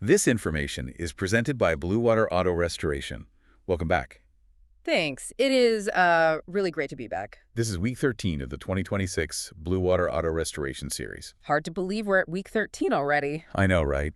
This information is presented by Bluewater Auto Restoration. Welcome back. Thanks. It is really great to be back. This is week 13 of the 2026 Bluewater Auto Restoration series. Hard to believe we're at week 13 already. I know, right?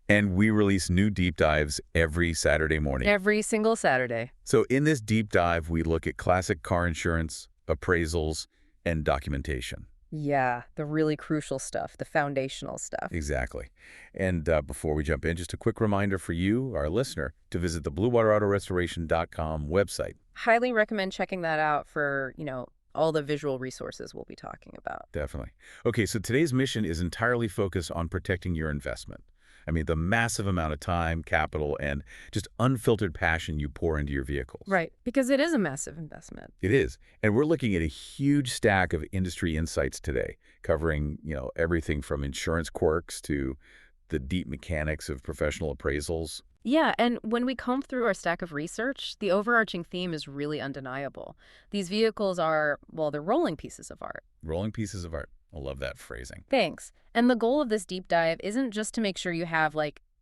And we release new deep dives every Saturday morning. Every single Saturday. So in this deep dive, we look at classic car insurance, appraisals, and documentation. Yeah, the really crucial stuff, the foundational stuff. Exactly. And before we jump in, just a quick reminder for you, our listener, to visit the BluewaterAutoRestoration.com website. Highly recommend checking that out for, all the visual resources we'll be talking about. Definitely. Okay, so today's mission is entirely focused on protecting your investment. I mean, the massive amount of time, capital, and just unfiltered passion you pour into your vehicles. Right, because it is a massive investment. It is. And we're looking at a huge stack of industry insights today, covering, everything from insurance quirks to the deep mechanics of professional appraisals. Yeah, and when we comb through our stack of research, the overarching theme is really undeniable. These vehicles are, well, they're rolling pieces of art. Rolling pieces of art. I love that phrasing. Thanks. And the goal of this deep dive isn't just to make sure you have,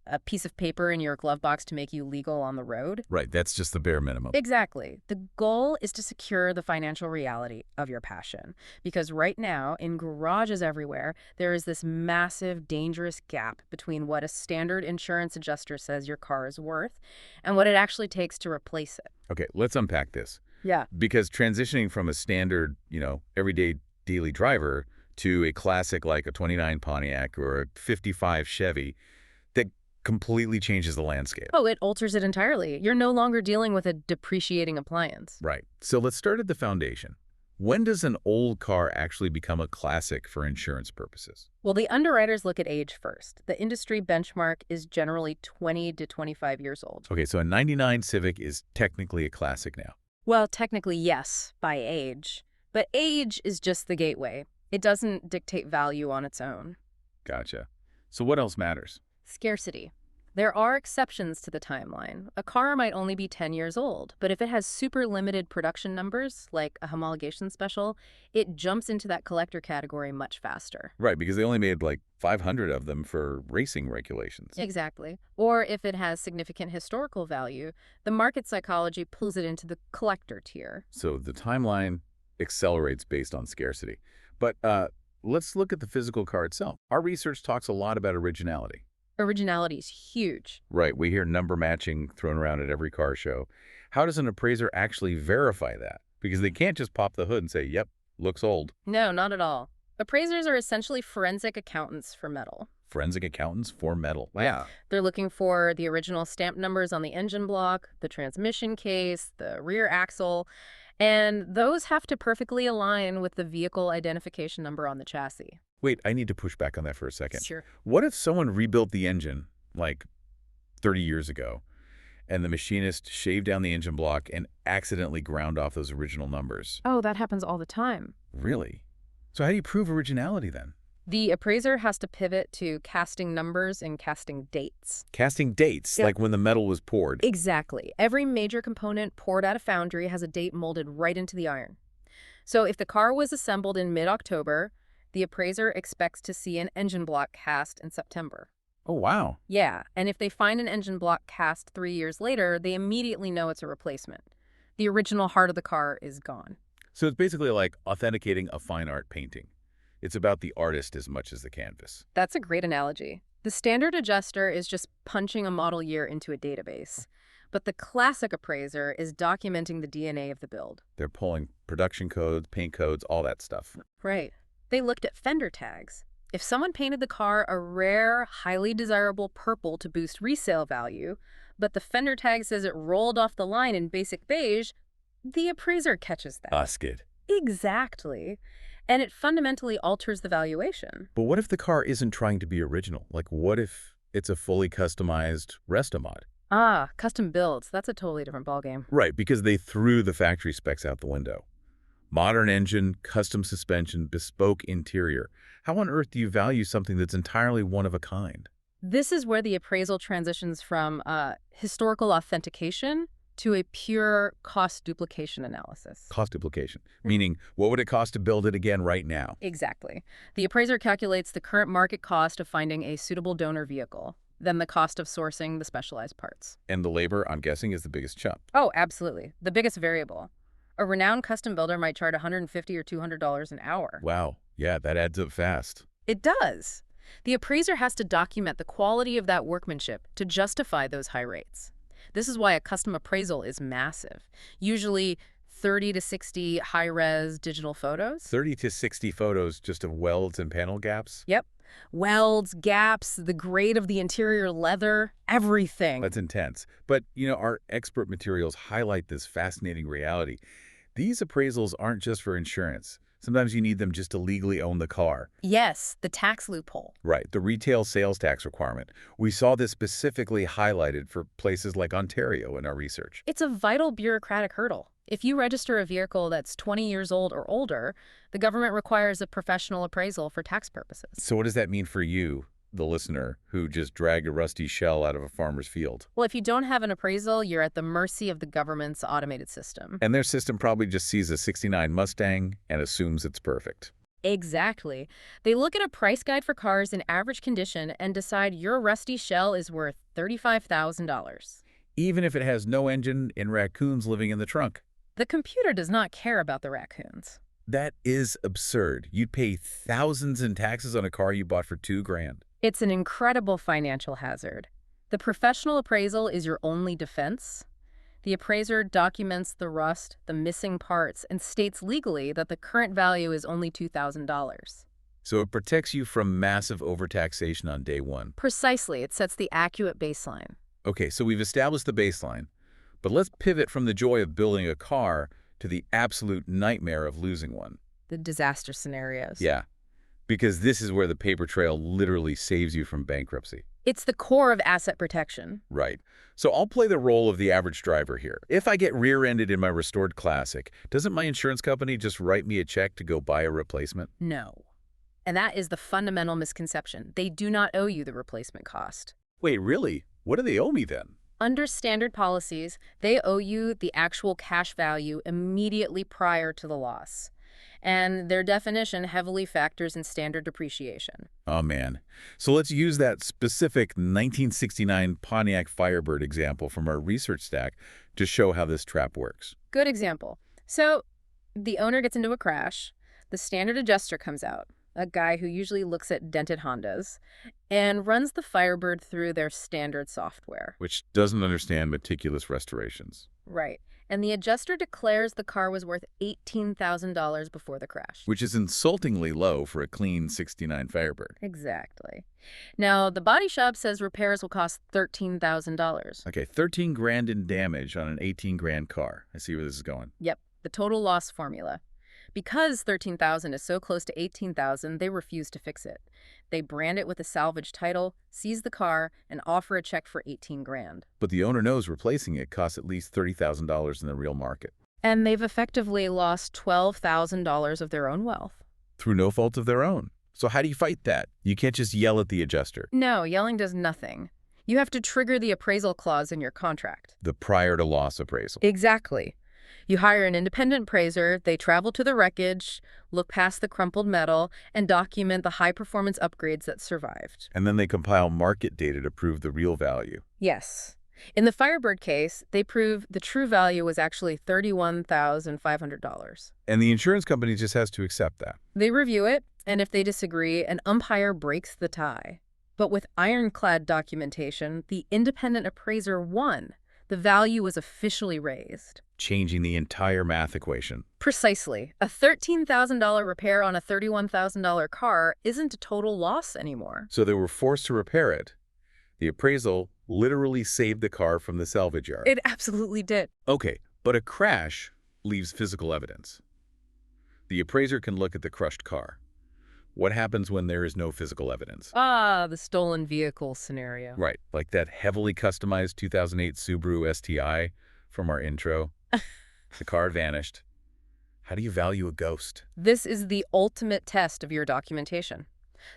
a piece of paper in your glove box to make you legal on the road. Right, that's just the bare minimum. Exactly. The goal is to secure the financial reality of your passion. Because right now, in garages everywhere, there is this massive, dangerous gap between what a standard insurance adjuster says your car is worth and what it actually takes to replace it. Okay, let's unpack this. Yeah. Because transitioning from a standard, everyday daily driver to a classic like a 29 Pontiac or a 55 Chevy, that completely changes the landscape. Oh, it alters it entirely. You're no longer dealing with a depreciating appliance. Right. So let's start at the foundation. When does an old car actually become a classic for insurance purposes? Well, the underwriters look at age first. The industry benchmark is generally 20 to 25 years old. Okay, so a 99 Civic is technically a classic now. Well, technically, yes, by age. But age is just the gateway. It doesn't dictate value on its own. Gotcha. So what else matters? Scarcity. There are exceptions to the timeline. A car might only be 10 years old, but if it has super limited production numbers, like a homologation special, it jumps into that collector category much faster. Right, because they only made like 500 of them for racing regulations. Exactly. Or if it has significant historical value, the market psychology pulls it into the collector tier. So the timeline accelerates based on scarcity. But let's look at the physical car itself. Our research talks a lot about originality. Originality is huge. Right, we hear number matching thrown around at every car show. How does an appraiser actually verify that? Because they can't just pop the hood and say, yep, looks old. No, not at all. Appraisers are essentially forensic accountants for metal. Forensic accountants for metal. Yeah. They're looking for the original stamp numbers on the engine block, the transmission case, the rear axle, and those have to perfectly align with the vehicle identification number on the chassis. Wait, I need to push back on that for a second. Sure. What if someone rebuilt the engine, like 30 years ago, and the machinist shaved down the engine block and accidentally ground off those original numbers? Oh, that happens all the time. Really? So how do you prove originality then? The appraiser has to pivot to casting numbers and casting dates. Casting dates, Yeah. like when the metal was poured. Exactly. Every major component poured at a foundry has a date molded right into the iron. So if the car was assembled in mid-October, the appraiser expects to see an engine block cast in September. Oh, wow. Yeah, and if they find an engine block cast 3 years later, they immediately know it's a replacement. The original heart of the car is gone. So it's basically like authenticating a fine art painting. It's about the artist as much as the canvas. That's a great analogy. The standard adjuster is just punching a model year into a database. But the classic appraiser is documenting the DNA of the build. They're pulling production codes, paint codes, all that stuff. Right. They looked at fender tags. If someone painted the car a rare, highly desirable purple to boost resale value, but the fender tag says it rolled off the line in basic beige, the appraiser catches that. Skid. Exactly. And it fundamentally alters the valuation. But what if the car isn't trying to be original? Like, what if it's a fully customized Restomod? Custom builds. That's a totally different ballgame. Right, because they threw the factory specs out the window. Modern engine, custom suspension, bespoke interior. How on earth do you value something that's entirely one of a kind? This is where the appraisal transitions from historical authentication to a pure cost duplication analysis. Cost duplication, meaning what would it cost to build it again right now? Exactly. The appraiser calculates the current market cost of finding a suitable donor vehicle. than the cost of sourcing the specialized parts. And the labor, I'm guessing, is the biggest chunk. Oh, absolutely. The biggest variable. A renowned custom builder might charge $150 or $200 an hour. Wow. Yeah, that adds up fast. It does. The appraiser has to document the quality of that workmanship to justify those high rates. This is why a custom appraisal is massive. Usually 30 to 60 high-res digital photos. 30 to 60 photos just of welds and panel gaps? Yep. Welds, gaps, the grade of the interior leather, everything. That's intense. But, our expert materials highlight this fascinating reality. These appraisals aren't just for insurance. Sometimes you need them just to legally own the car. Yes, the tax loophole. Right, the retail sales tax requirement. We saw this specifically highlighted for places like Ontario in our research. It's a vital bureaucratic hurdle. If you register a vehicle that's 20 years old or older, the government requires a professional appraisal for tax purposes. So what does that mean for you, the listener, who just dragged a rusty shell out of a farmer's field? Well, if you don't have an appraisal, you're at the mercy of the government's automated system. And their system probably just sees a '69 Mustang and assumes it's perfect. Exactly. They look at a price guide for cars in average condition and decide your rusty shell is worth $35,000. Even if it has no engine and raccoons living in the trunk. The computer does not care about the raccoons. That is absurd. You'd pay thousands in taxes on a car you bought for $2,000. It's an incredible financial hazard. The professional appraisal is your only defense. The appraiser documents the rust, the missing parts, and states legally that the current value is only $2,000. So it protects you from massive overtaxation on day one. Precisely. It sets the accurate baseline. Okay, so we've established the baseline. But let's pivot from the joy of building a car to the absolute nightmare of losing one. The disaster scenarios. Yeah, because this is where the paper trail literally saves you from bankruptcy. It's the core of asset protection. Right. So I'll play the role of the average driver here. If I get rear-ended in my restored Classic, doesn't my insurance company just write me a check to go buy a replacement? No. And that is the fundamental misconception. They do not owe you the replacement cost. Wait, really? What do they owe me then? Under standard policies, they owe you the actual cash value immediately prior to the loss. And their definition heavily factors in standard depreciation. Oh, man. So let's use that specific 1969 Pontiac Firebird example from our research stack to show how this trap works. Good example. So the owner gets into a crash. The standard adjuster comes out, a guy who usually looks at dented Hondas, and runs the Firebird through their standard software. Which doesn't understand meticulous restorations. Right. And the adjuster declares the car was worth $18,000 before the crash. Which is insultingly low for a clean '69 Firebird. Exactly. Now, the body shop says repairs will cost $13,000. Okay, $13,000 in damage on an $18,000 car. I see where this is going. Yep, the total loss formula. Because $13,000 is so close to $18,000, they refuse to fix it. They brand it with a salvage title, seize the car, and offer a check for $18,000. But the owner knows replacing it costs at least $30,000 in the real market. And they've effectively lost $12,000 of their own wealth. Through no fault of their own. So how do you fight that? You can't just yell at the adjuster. No, yelling does nothing. You have to trigger the appraisal clause in your contract. The prior to loss appraisal. Exactly. You hire an independent appraiser, they travel to the wreckage, look past the crumpled metal, and document the high-performance upgrades that survived. And then they compile market data to prove the real value. Yes. In the Firebird case, they prove the true value was actually $31,500. And the insurance company just has to accept that. They review it, and if they disagree, an umpire breaks the tie. But with ironclad documentation, the independent appraiser won. The value was officially raised. Changing the entire math equation. Precisely. A $13,000 repair on a $31,000 car isn't a total loss anymore. So they were forced to repair it. The appraisal literally saved the car from the salvage yard. It absolutely did. Okay, but a crash leaves physical evidence. The appraiser can look at the crushed car. What happens when there is no physical evidence? Ah, the stolen vehicle scenario. Right, like that heavily customized 2008 Subaru STI from our intro. The car vanished. How do you value a ghost? This is the ultimate test of your documentation.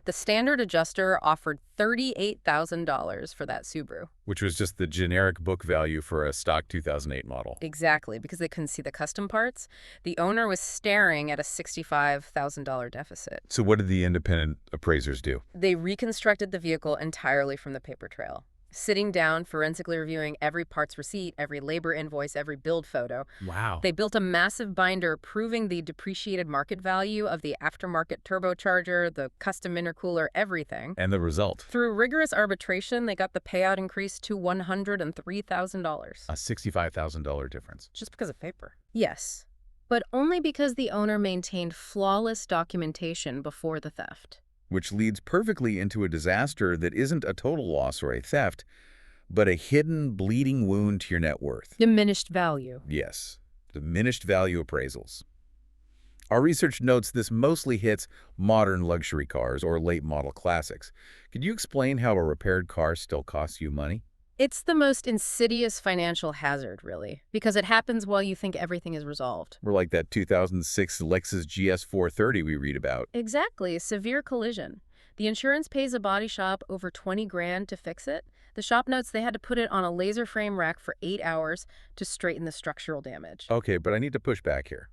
The standard adjuster offered $38,000 for that Subaru. Which was just the generic book value for a stock 2008 model. Exactly, because they couldn't see the custom parts. The owner was staring at a $65,000 deficit. So what did the independent appraisers do? They reconstructed the vehicle entirely from the paper trail, sitting down, forensically reviewing every parts receipt, every labor invoice, every build photo. Wow. They built a massive binder proving the depreciated market value of the aftermarket turbocharger, the custom intercooler, everything. And the result? Through rigorous arbitration, they got the payout increased to $103,000. A $65,000 difference. Just because of paper. Yes, but only because the owner maintained flawless documentation before the theft. Which leads perfectly into a disaster that isn't a total loss or a theft, but a hidden bleeding wound to your net worth. Diminished value. Yes, diminished value appraisals. Our research notes this mostly hits modern luxury cars or late model classics. Could you explain how a repaired car still costs you money? It's the most insidious financial hazard, really, because it happens while you think everything is resolved. We're like that 2006 Lexus GS 430 we read about. Exactly, severe collision. The insurance pays a body shop over 20 grand to fix it. The shop notes they had to put it on a laser frame rack for 8 hours to straighten the structural damage. Okay, but I need to push back here.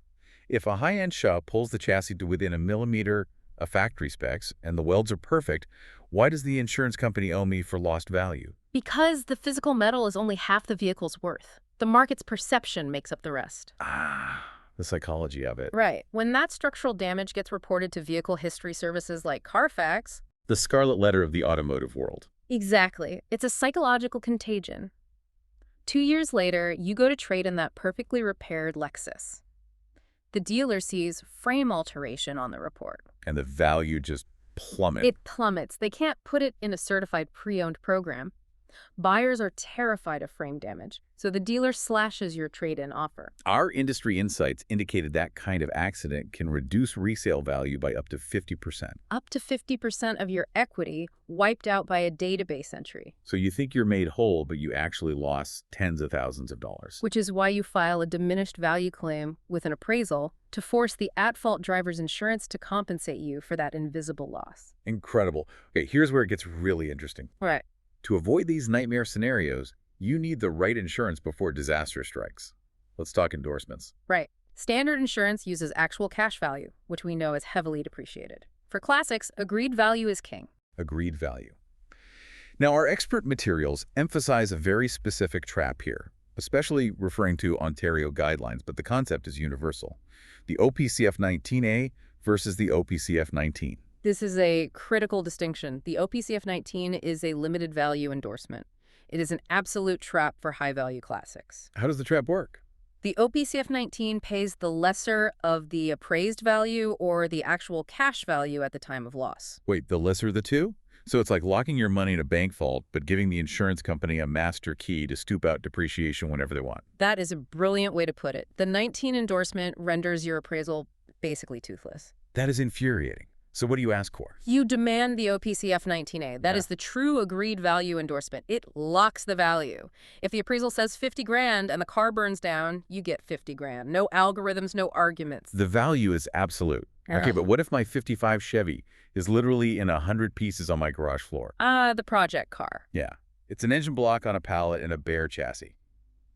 If a high-end shop pulls the chassis to within a millimeter of factory specs and the welds are perfect, why does the insurance company owe me for lost value? Because the physical metal is only half the vehicle's worth. The market's perception makes up the rest. Ah, the psychology of it. Right. When that structural damage gets reported to vehicle history services like Carfax... The scarlet letter of the automotive world. Exactly. It's a psychological contagion. 2 years later, you go to trade in that perfectly repaired Lexus. The dealer sees frame alteration on the report. And the value just plummets. It plummets. They can't put it in a certified pre-owned program. Buyers are terrified of frame damage, so the dealer slashes your trade-in offer. Our industry insights indicated that kind of accident can reduce resale value by up to 50%. Up to 50% of your equity wiped out by a database entry. So you think you're made whole, but you actually lost tens of thousands of dollars. Which is why you file a diminished value claim with an appraisal to force the at-fault driver's insurance to compensate you for that invisible loss. Incredible. Okay, here's where it gets really interesting. Right. To avoid these nightmare scenarios, you need the right insurance before disaster strikes. Let's talk endorsements. Right. Standard insurance uses actual cash value, which we know is heavily depreciated. For classics, agreed value is king. Agreed value. Now, our expert materials emphasize a very specific trap here, especially referring to Ontario guidelines, but the concept is universal. The OPCF 19A versus the OPCF 19. This is a critical distinction. The OPCF 19 is a limited value endorsement. It is an absolute trap for high-value classics. How does the trap work? The OPCF 19 pays the lesser of the appraised value or the actual cash value at the time of loss. Wait, the lesser of the two? So it's like locking your money in a bank vault, but giving the insurance company a master key to scoop out depreciation whenever they want. That is a brilliant way to put it. The 19 endorsement renders your appraisal basically toothless. That is infuriating. So what do you ask for? You demand the OPCF 19A. That is the true agreed value endorsement. It locks the value. If the appraisal says 50 grand and the car burns down, you get 50 grand. No algorithms, no arguments. The value is absolute. Okay, but what if my 55 Chevy is literally in 100 pieces on my garage floor? The project car. Yeah. It's an engine block on a pallet and a bare chassis.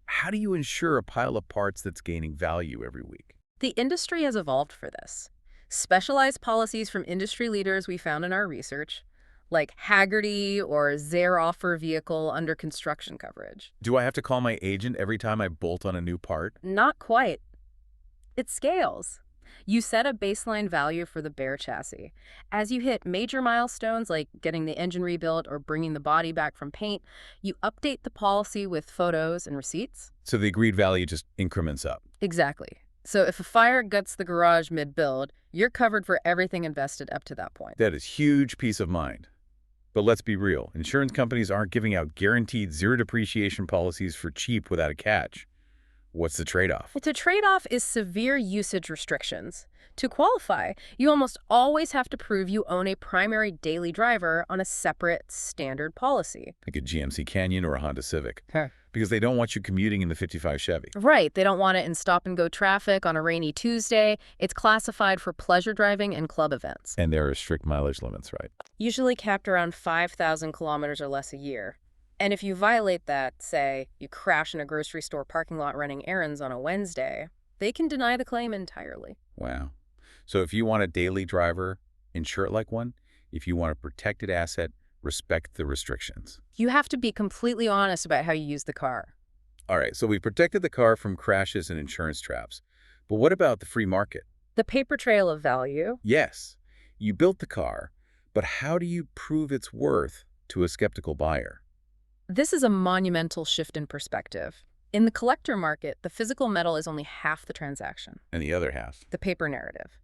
How do you insure a pile of parts that's gaining value every week? The industry has evolved for this. Specialized policies from industry leaders we found in our research, like Haggerty or Zare offer vehicle under construction coverage. Do I have to call my agent every time I bolt on a new part? Not quite. It scales. You set a baseline value for the bare chassis. As you hit major milestones like getting the engine rebuilt or bringing the body back from paint, you update the policy with photos and receipts. So the agreed value just increments up. Exactly. So if a fire guts the garage mid-build, you're covered for everything invested up to that point. That is huge peace of mind. But let's be real. Insurance companies aren't giving out guaranteed zero depreciation policies for cheap without a catch. What's the trade-off? Well, the trade-off is severe usage restrictions. To qualify, you almost always have to prove you own a primary daily driver on a separate standard policy. Like a GMC Canyon or a Honda Civic. Because they don't want you commuting in the 55 Chevy. Right, they don't want it in stop-and-go traffic on a rainy Tuesday. It's classified for pleasure driving and club events. And there are strict mileage limits, right? Usually capped around 5,000 kilometers or less a year. And if you violate that, say, you crash in a grocery store parking lot running errands on a Wednesday, they can deny the claim entirely. Wow. So if you want a daily driver, insure it like one. If you want a protected asset, respect the restrictions. You have to be completely honest about how you use the car. All right, so we protected the car from crashes and insurance traps. But what about the free market? The paper trail of value? Yes, you built the car, but how do you prove its worth to a skeptical buyer? This is a monumental shift in perspective. In the collector market, the physical metal is only half the transaction, And the other half? the paper narrative.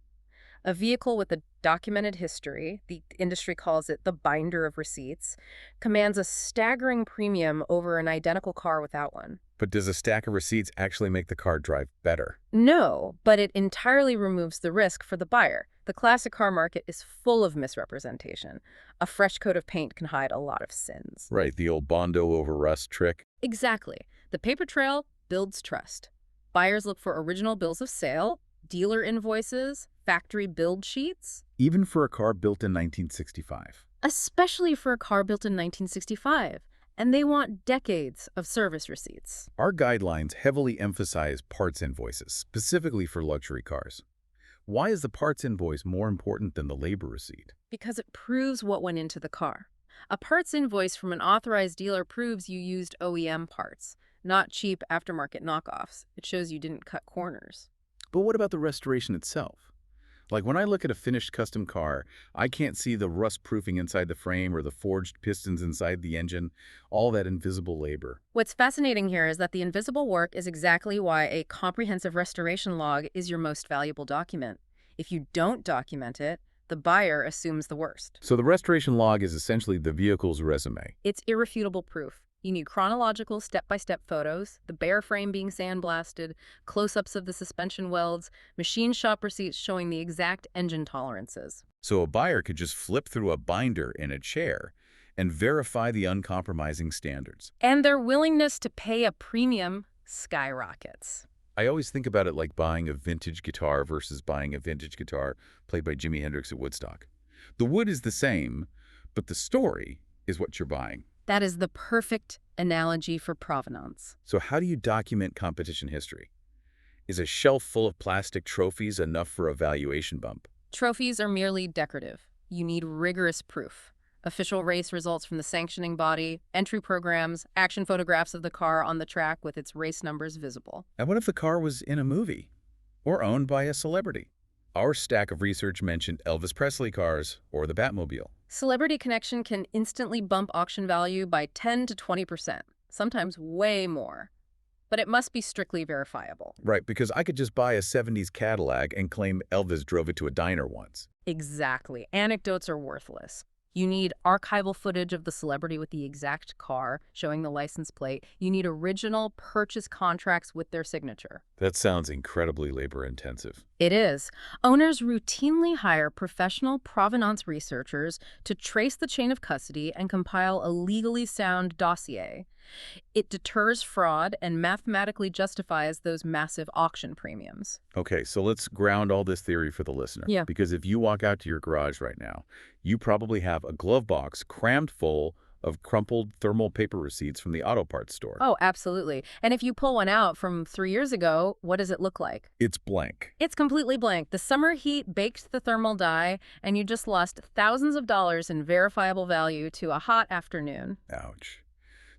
A vehicle with a documented history, the industry calls it the binder of receipts, commands a staggering premium over an identical car without one. But does a stack of receipts actually make the car drive better? No, but it entirely removes the risk for the buyer. The classic car market is full of misrepresentation. A fresh coat of paint can hide a lot of sins. Right, the old Bondo over rust trick. Exactly. The paper trail builds trust. Buyers look for original bills of sale, dealer invoices, factory build sheets. Even for a car built in 1965. Especially for a car built in 1965. And they want decades of service receipts. Our guidelines heavily emphasize parts invoices, specifically for luxury cars. Why is the parts invoice more important than the labor receipt? Because it proves what went into the car. A parts invoice from an authorized dealer proves you used OEM parts, not cheap aftermarket knockoffs. It shows you didn't cut corners. But what about the restoration itself? Like when I look at a finished custom car, I can't see the rust proofing inside the frame or the forged pistons inside the engine, all that invisible labor. What's fascinating here is that the invisible work is exactly why a comprehensive restoration log is your most valuable document. If you don't document it, the buyer assumes the worst. So the restoration log is essentially the vehicle's resume. It's irrefutable proof. You need chronological step-by-step photos, the bare frame being sandblasted, close-ups of the suspension welds, machine shop receipts showing the exact engine tolerances. So a buyer could just flip through a binder in a chair and verify the uncompromising standards. And their willingness to pay a premium skyrockets. I always think about it like buying a vintage guitar versus buying a vintage guitar played by Jimi Hendrix at Woodstock. The wood is the same, but the story is what you're buying. That is the perfect analogy for provenance. So how do you document competition history? Is a shelf full of plastic trophies enough for a valuation bump? Trophies are merely decorative. You need rigorous proof. Official race results from the sanctioning body, entry programs, action photographs of the car on the track with its race numbers visible. And what if the car was in a movie or owned by a celebrity? Our stack of research mentioned Elvis Presley cars or the Batmobile. Celebrity connection can instantly bump auction value by 10 to 20%, sometimes way more. But it must be strictly verifiable. Right, because I could just buy a 70s Cadillac and claim Elvis drove it to a diner once. Exactly. Anecdotes are worthless. You need archival footage of the celebrity with the exact car, showing the license plate. You need original purchase contracts with their signature. That sounds incredibly labor-intensive. It is. Owners routinely hire professional provenance researchers to trace the chain of custody and compile a legally sound dossier. It deters fraud and mathematically justifies those massive auction premiums. Okay, so let's ground all this theory for the listener. Yeah. Because if you walk out to your garage right now, you probably have a glove box crammed full of crumpled thermal paper receipts from the auto parts store. Oh, absolutely. And if you pull one out from 3 years ago, what does it look like? It's blank. It's completely blank. The summer heat baked the thermal dye, and you just lost thousands of dollars in verifiable value to a hot afternoon. Ouch.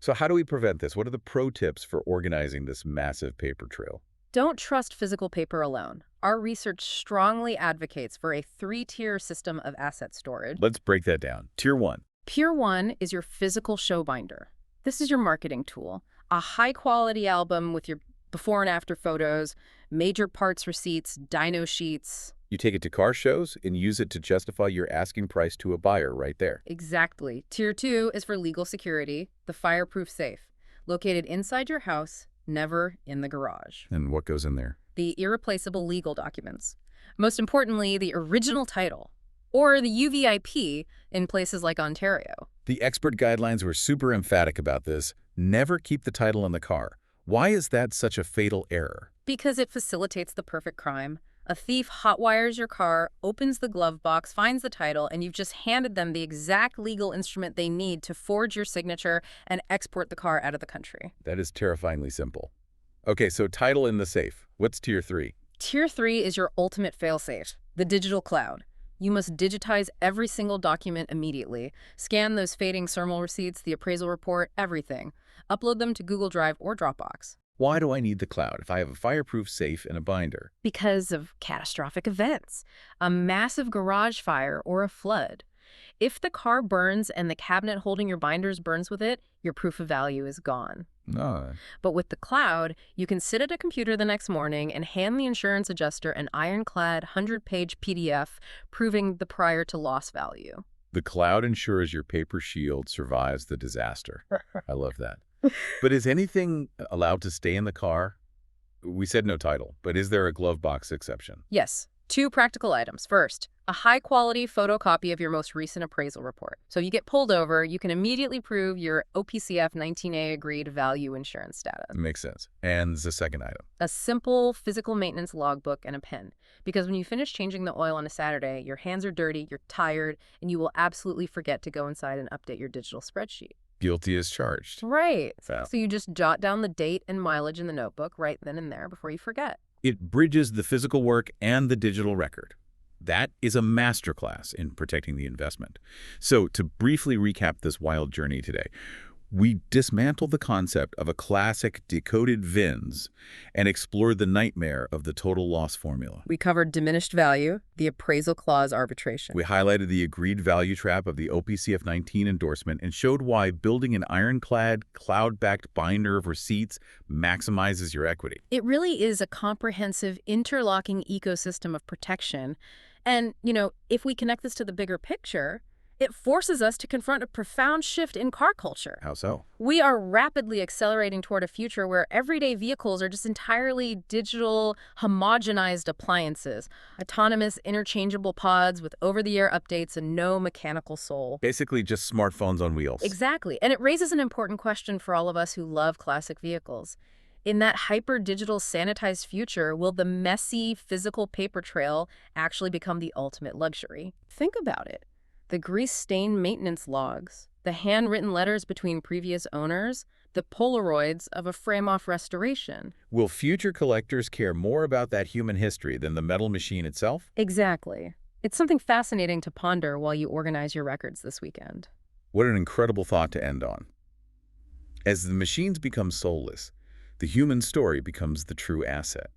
So how do we prevent this? What are the pro tips for organizing this massive paper trail? Don't trust physical paper alone. Our research strongly advocates for a 3-tier system of asset storage. Let's break that down. Tier 1. Tier 1 is your physical show binder. This is your marketing tool. A high-quality album with your before and after photos, major parts receipts, dyno sheets. You take it to car shows and use it to justify your asking price to a buyer right there. Exactly. Tier 2 is for legal security, the fireproof safe, located inside your house, never in the garage. And what goes in there? The irreplaceable legal documents. Most importantly, the original title, or the UVIP in places like Ontario. The expert guidelines were super emphatic about this. Never keep the title in the car. Why is that such a fatal error? Because it facilitates the perfect crime. A thief hotwires your car, opens the glove box, finds the title, and you've just handed them the exact legal instrument they need to forge your signature and export the car out of the country. That is terrifyingly simple. Okay, so title in the safe. What's tier 3? Tier 3 is your ultimate failsafe, the digital cloud. You must digitize every single document immediately. Scan those fading thermal receipts, the appraisal report, everything. Upload them to Google Drive or Dropbox. Why do I need the cloud if I have a fireproof safe and a binder? Because of catastrophic events, a massive garage fire or a flood. If the car burns and the cabinet holding your binders burns with it, your proof of value is gone. No. But with the cloud, you can sit at a computer the next morning and hand the insurance adjuster an ironclad 100-page PDF proving the prior to loss value. The cloud ensures your paper shield survives the disaster. I love that. But is anything allowed to stay in the car? We said no title, but is there a glove box exception? Yes. 2 practical items. First, a high-quality photocopy of your most recent appraisal report. So you get pulled over, you can immediately prove your OPCF 19A agreed value insurance status. Makes sense. And the second item? A simple physical maintenance logbook and a pen. Because when you finish changing the oil on a Saturday, your hands are dirty, you're tired, and you will absolutely forget to go inside and update your digital spreadsheet. Guilty as charged. Right. So So you just jot down the date and mileage in the notebook right then and there before you forget. it bridges the physical work and the digital record. That is a masterclass in protecting the investment. So to briefly recap this wild journey today, we dismantled the concept of a classic decoded VINs and explored the nightmare of the total loss formula. We covered diminished value, the appraisal clause arbitration. We highlighted the agreed value trap of the OPCF 19 endorsement and showed why building an ironclad, cloud-backed binder of receipts maximizes your equity. It really is a comprehensive, interlocking ecosystem of protection. And, if we connect this to the bigger picture, it forces us to confront a profound shift in car culture. How so? We are rapidly accelerating toward a future where everyday vehicles are just entirely digital, homogenized appliances, autonomous, interchangeable pods with over-the-air updates and no mechanical soul. Basically just smartphones on wheels. Exactly. And it raises an important question for all of us who love classic vehicles. In that hyper-digital, sanitized future, will the messy, physical paper trail actually become the ultimate luxury? Think about it. The grease-stained maintenance logs, the handwritten letters between previous owners, the Polaroids of a frame-off restoration. Will future collectors care more about that human history than the metal machine itself? Exactly. It's something fascinating to ponder while you organize your records this weekend. What an incredible thought to end on. As the machines become soulless, the human story becomes the true asset.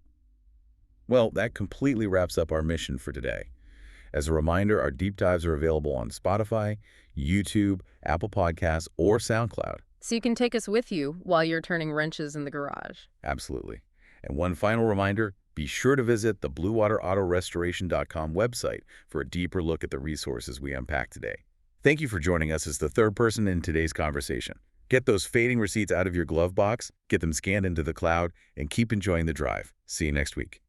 Well, that completely wraps up our mission for today. As a reminder, our deep dives are available on Spotify, YouTube, Apple Podcasts, or SoundCloud. So you can take us with you while you're turning wrenches in the garage. Absolutely. And one final reminder, be sure to visit the BlueWaterAutoRestoration.com website for a deeper look at the resources we unpacked today. Thank you for joining us as the third person in today's conversation. Get those fading receipts out of your glove box, get them scanned into the cloud, and keep enjoying the drive. See you next week.